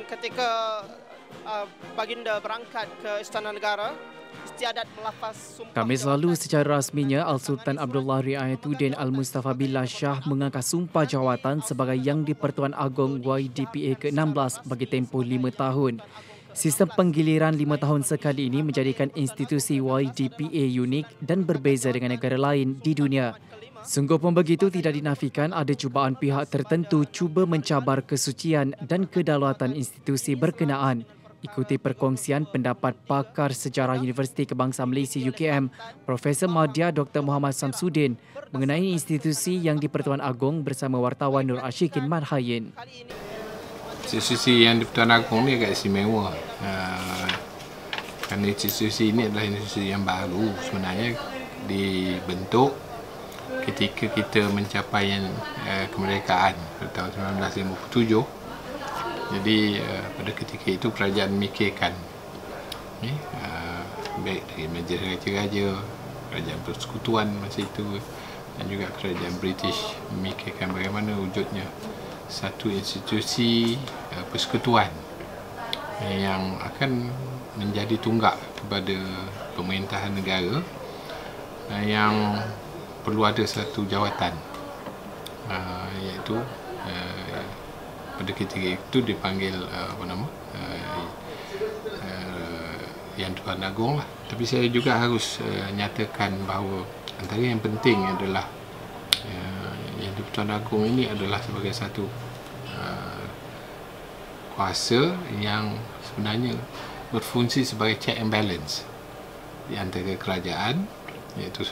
ketika baginda berangkat ke Istana Negara, istiadat melafaz sumpah. Khamis lalu secara rasminya Al-Sultan Abdullah Riayatuddin Al-Mustafa Billah Shah mengangkat sumpah jawatan sebagai Yang di-Pertuan Agong YDPA ke-16 bagi tempoh 5 tahun. Sistem penggiliran 5 tahun sekali ini menjadikan institusi YDPA unik dan berbeza dengan negara lain di dunia. Sungguh pun begitu, tidak dinafikan ada cubaan pihak tertentu cuba mencabar kesucian dan kedaulatan institusi berkenaan. Ikuti perkongsian pendapat pakar sejarah Universiti Kebangsaan Malaysia UKM, Profesor Madya Dr. Muhammad Samsudin mengenai institusi Yang di-Pertuan Agong bersama wartawan Nur Ashikin Marhayin. Institusi Yang di-Pertuan Agong ni agak istimewa. Kerana institusi ini adalah institusi yang baru sebenarnya dibentuk ketika kita mencapai kemerdekaan pada tahun 1957. Jadi pada ketika itu kerajaan memikirkan baik dari Majlis Raja-Raja, Kerajaan Persekutuan masa itu dan juga Kerajaan British memikirkan bagaimana wujudnya satu institusi persekutuan yang akan menjadi tunggak kepada pemerintahan negara yang perlu ada satu jawatan, iaitu pada ketika itu dipanggil Yang di-Pertuan Agong lah. Tapi saya juga harus nyatakan bahawa antara yang penting adalah Yang di-Pertuan Agong ini adalah sebagai satu kuasa yang sebenarnya berfungsi sebagai check and balance di antara kerajaan, iaitu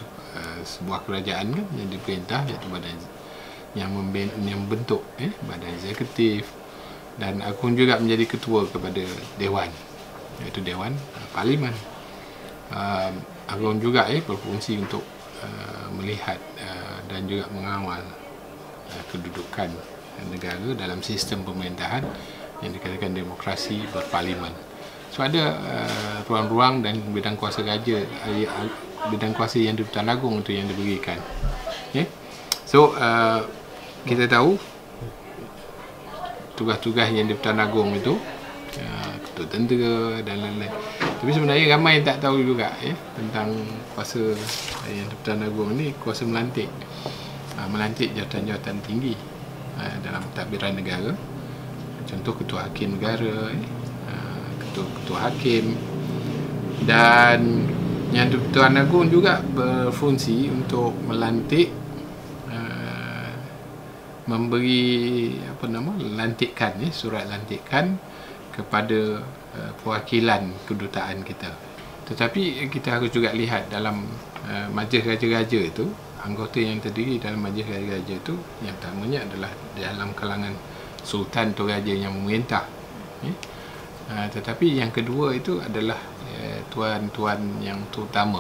sebuah kerajaan kan yang diperintah, iaitu badan yang membentuk badan eksekutif, dan Agong juga menjadi ketua kepada Dewan, iaitu Dewan Parlimen. Agong juga berfungsi untuk melihat dan juga mengawal kedudukan negara dalam sistem pemerintahan yang dikatakan demokrasi berparlimen. So ada ruang-ruang dan bidang kuasa raja, bidang kuasa Yang di-Pertuan Agong itu yang diberikan. So kita tahu tugas-tugas Yang di-Pertuan Agong itu ketua tentera dan lain-lain. Tapi sebenarnya ramai yang tak tahu juga tentang kuasa Yang di-Pertuan Agong ini, kuasa melantik jawatan-jawatan tinggi dalam pentadbiran negara. Contoh ketua hakim negara, ketua hakim, dan Yang di-Pertuan Agong juga berfungsi untuk melantik, memberi lantikan, surat lantikan kepada perwakilan kedutaan kita. Tetapi kita harus juga lihat dalam Majlis Raja-Raja itu, anggota yang terdiri dalam Majlis Raja-Raja itu yang utamanya adalah dalam kalangan Sultan Toraja yang memerintah. Tetapi yang kedua itu adalah tuan-tuan yang terutama,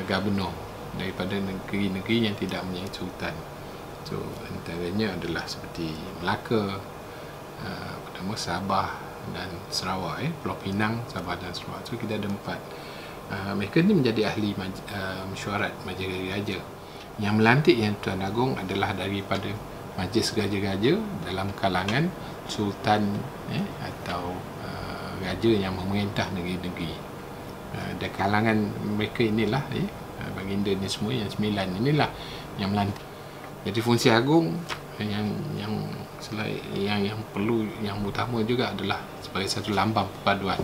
gubernur daripada negeri-negeri yang tidak mempunyai sultan. So antaranya adalah seperti Melaka, Sabah dan Sarawak, Pulau Pinang, Sabah dan Sarawak. So kita ada 4. Mereka ni menjadi ahli mesyuarat Majlis Raja. Yang melantik Yang di-Pertuan Agong adalah daripada Majlis Raja-Raja dalam kalangan sultan atau raja yang memerintah negeri-negeri. Dari kalangan mereka inilah baginda ni semua yang 9 inilah yang melantik. Jadi fungsi agung yang perlu, yang utama juga adalah sebagai satu lambang perpaduan.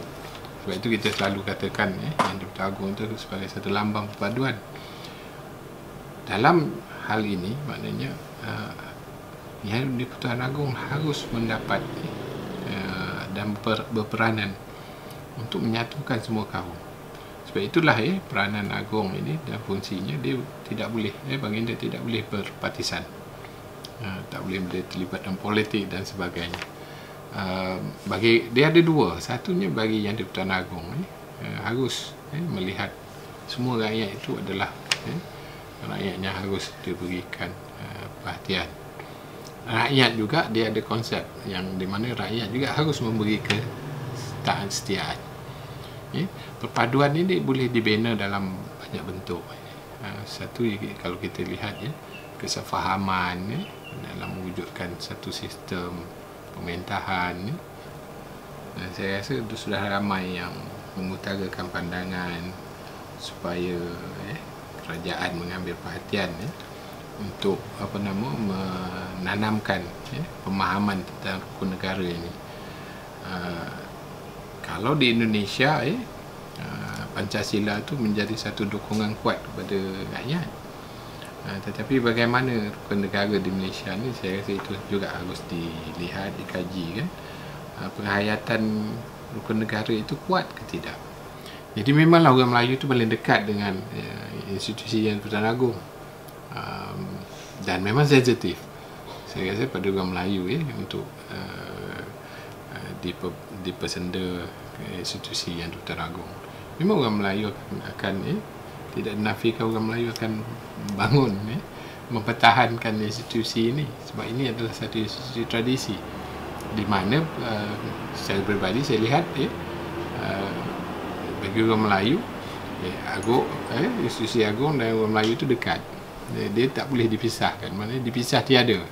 Sebab itu kita selalu katakan Yang di-Pertuan Agong itu sebagai satu lambang perpaduan. Dalam hal ini maknanya Yang di-Pertuan Agong harus mendapat dan berperanan untuk menyatukan semua kaum. Sebab itulah peranan Agong ini dan fungsinya, dia tidak boleh, baginda tidak boleh berpartisan, tak boleh terlibat dalam politik dan sebagainya. Bagi dia ada dua, satunya bagi Yang di-Pertuan Agong harus melihat semua rakyat itu adalah rakyatnya harus diberikan perhatian. Rakyat juga dia ada konsep yang di mana rakyat juga harus memberi kesetiaan. Perpaduan ini boleh dibina dalam banyak bentuk. Satu kalau kita lihat kesefahaman dalam mewujudkan satu sistem pemerintahan Dan saya rasa itu sudah ramai yang mengutarakan pandangan supaya kerajaan mengambil perhatian untuk menanamkan pemahaman tentang rukun negara ini. Kalau di Indonesia Pancasila itu menjadi satu dukungan kuat kepada rakyat. Tetapi bagaimana rukun negara di Malaysia ni, saya rasa itu juga harus dilihat, dikaji kan. Penghayatan rukun negara itu kuat ke tidak. Jadi memanglah orang Melayu itu paling dekat dengan institusi Yang di-Pertuan Agong. Dan memang sensitif. Saya rasa pada orang Melayu untuk dipersenda institusi Yang di-Pertuan Agong. Memang orang Melayu akan tidak menafikan orang Melayu akan bangun mempertahankan institusi ini, sebab ini adalah satu institusi tradisi di mana secara peribadi saya lihat bagi orang Melayu institusi Agong dan orang Melayu itu dekat. Dia tak boleh dipisahkan, maknanya dipisah tiada.